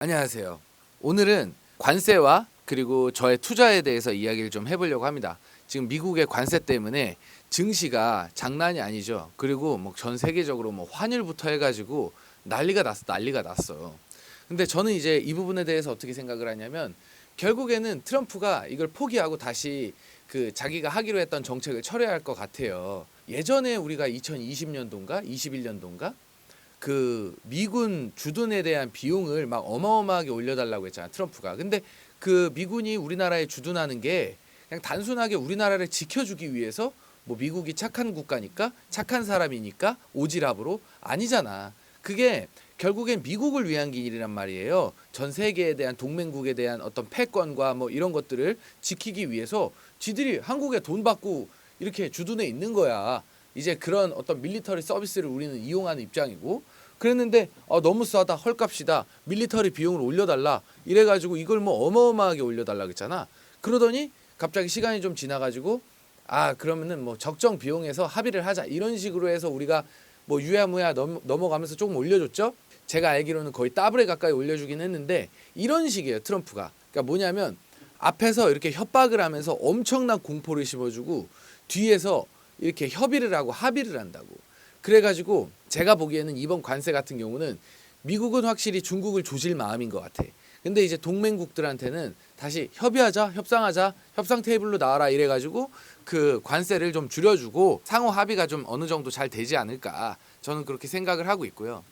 안녕하세요. 오늘은 관세와 그리고 저의 투자에 대해서 이야기를 좀 해보려고 합니다. 지금 미국의 관세 때문에 증시가 장난이 아니죠. 그리고 뭐 전 세계적으로 뭐 환율부터 해가지고 난리가 났어. 근데 저는 이제 이 부분에 대해서 어떻게 생각을 하냐면 결국에는 트럼프가 이걸 포기하고 다시 그 자기가 하기로 했던 정책을 철회할 것 같아요. 예전에 우리가 2020년도인가 21년도인가 그 미군 주둔에 대한 비용을 막 어마어마하게 올려달라고 했잖아 트럼프가. 근데 그 미군이 우리나라에 주둔하는 게 그냥 단순하게 우리나라를 지켜주기 위해서 뭐 미국이 착한 국가니까 착한 사람이니까 오지랖으로 아니잖아. 그게 결국엔 미국을 위한 길이란 말이에요. 전 세계에 대한 동맹국에 대한 어떤 패권과 뭐 이런 것들을 지키기 위해서 지들이 한국에 돈 받고 이렇게 주둔해 있는 거야. 이제 그런 어떤 밀리터리 서비스를 우리는 이용하는 입장이고, 그랬는데 너무 싸다, 헐값이다, 밀리터리 비용을 올려달라 이래가지고 이걸 뭐 어마어마하게 올려달라 그랬잖아. 그러더니 갑자기 시간이 좀 지나가지고 그러면은 뭐 적정 비용에서 합의를 하자 이런 식으로 해서 우리가 뭐 유야무야 넘어가면서 조금 올려줬죠. 제가 알기로는 거의 더블에 가까이 올려주긴 했는데 이런 식이에요 트럼프가. 그러니까 뭐냐면 앞에서 이렇게 협박을 하면서 엄청난 공포를 심어주고 뒤에서 이렇게 협의를 하고 합의를 한다고. 그래가지고 제가 보기에는 이번 관세 같은 경우는 미국은 확실히 중국을 조질 마음인 것 같아. 근데 이제 동맹국들한테는 다시 협의하자, 협상하자, 협상 테이블로 나와라 이래가지고 그 관세를 좀 줄여주고 상호 합의가 좀 어느 정도 잘 되지 않을까, 저는 그렇게 생각을 하고 있고요.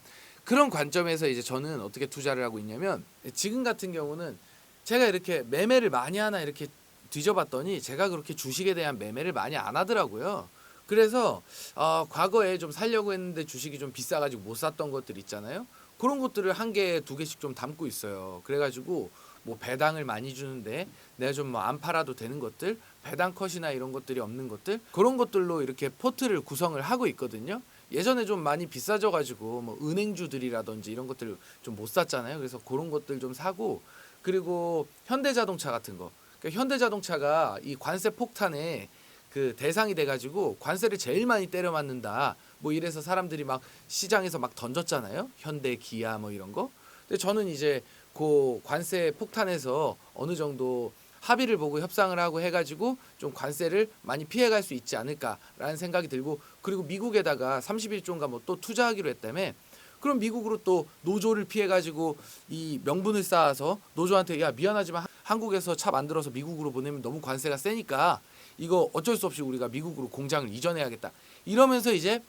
그런 관점에서 이제 저는 어떻게 투자를 하고 있냐면, 지금 같은 경우는 제가 이렇게 매매를 많이 하나 이렇게 뒤져봤더니 제가 그렇게 주식에 대한 매매를 많이 안 하더라고요. 그래서 과거에 좀 살려고 했는데 주식이 좀 비싸가지고 못 샀던 것들 있잖아요. 그런 것들을 한 개, 두 개씩 좀 담고 있어요. 그래가지고 뭐 배당을 많이 주는데 내가 좀 뭐 안 팔아도 되는 것들, 배당 컷이나 이런 것들이 없는 것들, 그런 것들로 이렇게 포트를 구성을 하고 있거든요. 예전에 좀 많이 비싸져가지고 뭐 은행주들이라든지 이런 것들 좀 못 샀잖아요. 그래서 그런 것들 좀 사고, 그리고 현대자동차 같은 거. 그러니까 현대자동차가 이 관세 폭탄에 그 대상이 돼가지고 관세를 제일 많이 때려 맞는다 뭐 이래서 사람들이 막 시장에서 막 던졌잖아요. 현대, 기아 뭐 이런 거. 근데 저는 이제 그 관세 폭탄에서 어느 정도 합의를 보고 협상을 하고 해가지고 좀 관세를 많이 피해갈 수 있지 않을까라는 생각이 들고, 그리고 미국에다가 31조인가 뭐 또 투자하기로 했다며. 그럼 미국으로 또 노조를 피해가지고 이 명분을 쌓아서 노조한테 야 미안하지만 한국에서 차 만들어서 미국으로 보내면 너무 관세가 세니까 이거 어쩔 수 없이 우리가 미국으로 공장을 이전해야겠다 이러면서 이제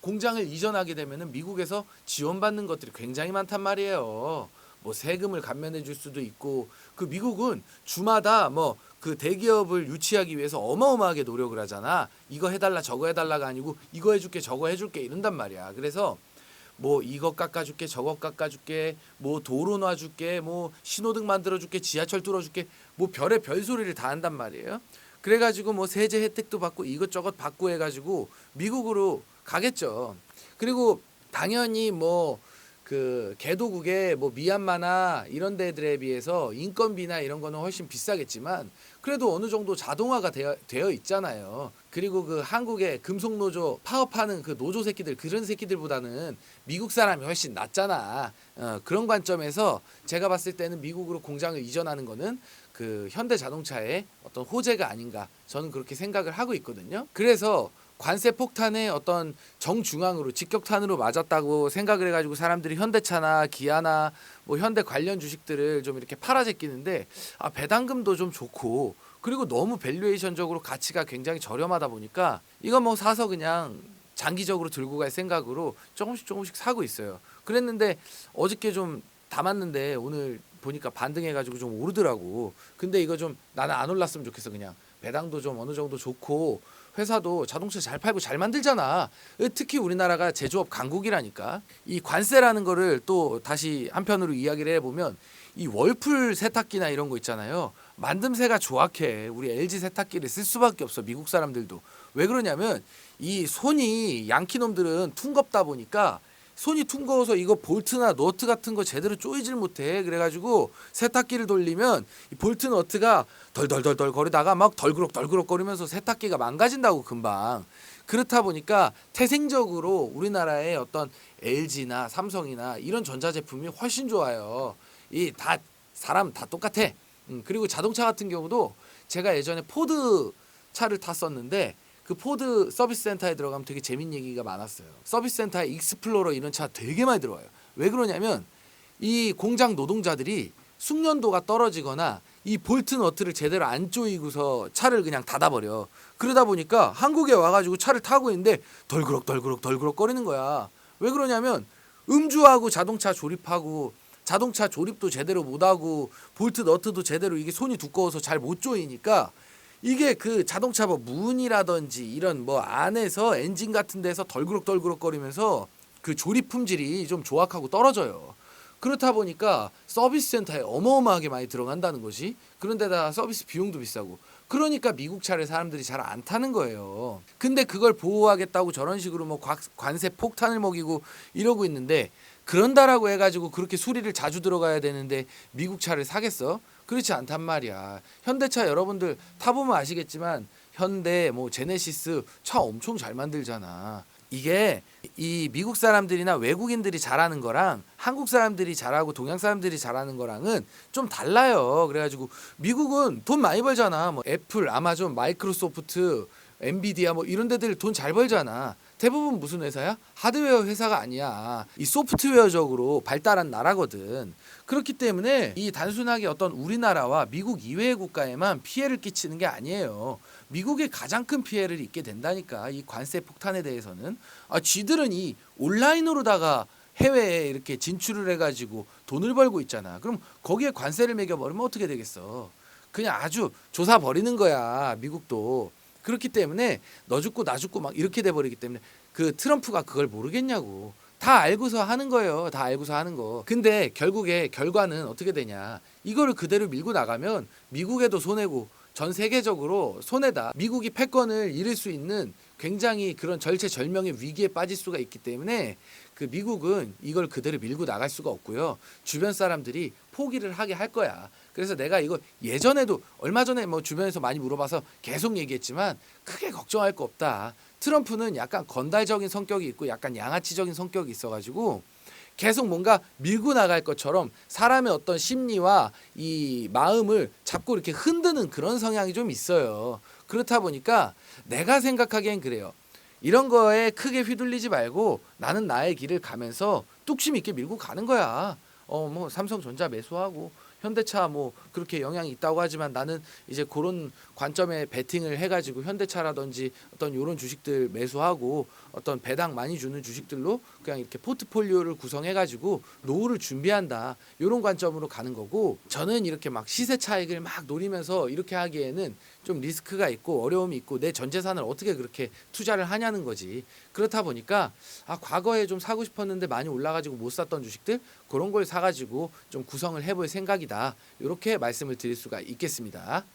공장을 이전하게 되면은 미국에서 지원받는 것들이 굉장히 많단 말이에요. 뭐 세금을 감면해 줄 수도 있고, 그 미국은 주마다 뭐 그 대기업을 유치하기 위해서 어마어마하게 노력을 하잖아. 이거 해달라 저거 해달라가 아니고 이거 해줄게 저거 해줄게 이런단 말이야. 그래서 뭐 이거 깎아줄게 저거 깎아줄게 뭐 도로 놔줄게 뭐 신호등 만들어줄게 지하철 뚫어줄게 뭐 별의 별소리를 다 한단 말이에요. 그래가지고 뭐 세제 혜택도 받고 이것저것 받고 해가지고 미국으로 가겠죠. 그리고 당연히 뭐 그 개도국의 뭐 미얀마나 이런 데들에 비해서 인건비나 이런 거는 훨씬 비싸겠지만 그래도 어느 정도 자동화가 되어 있잖아요. 그리고 그 한국의 금속노조 파업하는 그 노조 새끼들, 그런 새끼들보다는 미국 사람이 훨씬 낫잖아. 그런 관점에서 제가 봤을 때는 미국으로 공장을 이전하는 거는 그 현대자동차의 어떤 호재가 아닌가, 저는 그렇게 생각을 하고 있거든요. 그래서 관세 폭탄의 어떤 정중앙으로 직격탄으로 맞았다고 생각을 해가지고 사람들이 현대차나 기아나 뭐 현대 관련 주식들을 좀 이렇게 팔아 제끼는데, 배당금도 좀 좋고 그리고 너무 밸류에이션적으로 가치가 굉장히 저렴하다 보니까 이거 뭐 사서 그냥 장기적으로 들고 갈 생각으로 조금씩 사고 있어요. 그랬는데 어저께 좀 담았는데 오늘 보니까 반등해가지고 좀 오르더라고. 근데 이거 좀 나는 안 올랐으면 좋겠어. 그냥 배당도 좀 어느 정도 좋고 회사도 자동차 잘 팔고 잘 만들잖아. 특히 우리나라가 제조업 강국이라니까. 이 관세라는 거를 또 다시 한편으로 이야기를 해보면 이 월풀 세탁기나 이런 거 있잖아요. 만듦새가 조악해. 우리 LG 세탁기를 쓸 수밖에 없어. 미국 사람들도. 왜 그러냐면 이 손이 양키놈들은 퉁겁다 보니까 손이 퉁거워서 이거 볼트나 너트 같은 거 제대로 조이질 못해. 그래가지고 세탁기를 돌리면 이 볼트 너트가 덜덜덜덜 거리다가 막 덜그럭 거리면서 세탁기가 망가진다고 금방. 그렇다 보니까 태생적으로 우리나라의 어떤 LG나 삼성이나 이런 전자제품이 훨씬 좋아요. 이 다 사람 다 똑같아. 그리고 자동차 같은 경우도 제가 예전에 포드 차를 탔었는데 그 포드 서비스 센터에 들어가면 되게 재밌는 얘기가 많았어요. 서비스 센터에 익스플로러 이런 차 되게 많이 들어와요. 왜 그러냐면 이 공장 노동자들이 숙련도가 떨어지거나 이 볼트 너트를 제대로 안 조이고서 차를 그냥 닫아버려. 그러다 보니까 한국에 와가지고 차를 타고 있는데 덜그럭 거리는 거야. 왜 그러냐면 음주하고 자동차 조립하고 자동차 조립도 제대로 못하고 볼트 너트도 제대로 이게 손이 두꺼워서 잘 못 조이니까 이게 그 자동차 뭐 문이라든지 이런 뭐 안에서 엔진 같은 데서 덜그럭 거리면서 그 조립 품질이 좀 조악하고 떨어져요. 그렇다 보니까 서비스 센터에 어마어마하게 많이 들어간다는 것이, 그런데다 서비스 비용도 비싸고, 그러니까 미국 차를 사람들이 잘 안 타는 거예요. 근데 그걸 보호하겠다고 저런 식으로 뭐 관세 폭탄을 먹이고 이러고 있는데, 그런다라고 해가지고 그렇게 수리를 자주 들어가야 되는데 미국 차를 사겠어? 그렇지 않단 말이야. 현대차 여러분들 타보면 아시겠지만 현대 뭐 제네시스 차 엄청 잘 만들잖아. 이게 이 미국 사람들이나 외국인들이 잘하는 거랑 한국 사람들이 잘하고 동양 사람들이 잘하는 거랑은 좀 달라요. 그래가지고 미국은 돈 많이 벌잖아. 뭐 애플, 아마존, 마이크로소프트, 엔비디아 뭐 이런 데들 돈 잘 벌잖아. 대부분 무슨 회사야? 하드웨어 회사가 아니야. 이 소프트웨어적으로 발달한 나라거든. 그렇기 때문에 이 단순하게 어떤 우리나라와 미국 이외의 국가에만 피해를 끼치는 게 아니에요. 미국이 가장 큰 피해를 입게 된다니까. 이 관세 폭탄에 대해서는. 쥐들은 이 온라인으로다가 해외에 이렇게 진출을 해가지고 돈을 벌고 있잖아. 그럼 거기에 관세를 매겨버리면 어떻게 되겠어? 그냥 아주 조사 버리는 거야, 미국도. 그렇기 때문에 너 죽고 나 죽고 막 이렇게 돼버리기 때문에 그 트럼프가 그걸 모르겠냐고. 다 알고서 하는 거예요. 다 알고서 하는 거. 근데 결국에 결과는 어떻게 되냐. 이거를 그대로 밀고 나가면 미국에도 손해고 전 세계적으로 손해다. 미국이 패권을 잃을 수 있는 굉장히 그런 절체절명의 위기에 빠질 수가 있기 때문에 그 미국은 이걸 그대로 밀고 나갈 수가 없고요. 주변 사람들이 포기를 하게 할 거야. 그래서 내가 이거 예전에도 얼마 전에 뭐 주변에서 많이 물어봐서 계속 얘기했지만 크게 걱정할 거 없다. 트럼프는 약간 건달적인 성격이 있고 약간 양아치적인 성격이 있어가지고 계속 뭔가 밀고 나갈 것처럼 사람의 어떤 심리와 이 마음을 자꾸 이렇게 흔드는 그런 성향이 좀 있어요. 그렇다 보니까 내가 생각하기엔 그래요. 이런 거에 크게 휘둘리지 말고 나는 나의 길을 가면서 뚝심 있게 밀고 가는 거야. 뭐 삼성전자 매수하고 현대차 뭐 그렇게 영향이 있다고 하지만 나는 이제 그런 관점에 베팅을 해가지고 현대차라든지 어떤 이런 주식들 매수하고 어떤 배당 많이 주는 주식들로 그냥 이렇게 포트폴리오를 구성해가지고 노후를 준비한다. 이런 관점으로 가는 거고, 저는 이렇게 막 시세 차익을 막 노리면서 이렇게 하기에는 좀 리스크가 있고 어려움이 있고 내 전 재산을 어떻게 그렇게 투자를 하냐는 거지. 그렇다 보니까 과거에 좀 사고 싶었는데 많이 올라가지고 못 샀던 주식들 그런 걸 사가지고 좀 구성을 해볼 생각이다. 이렇게 말씀을 드릴 수가 있겠습니다.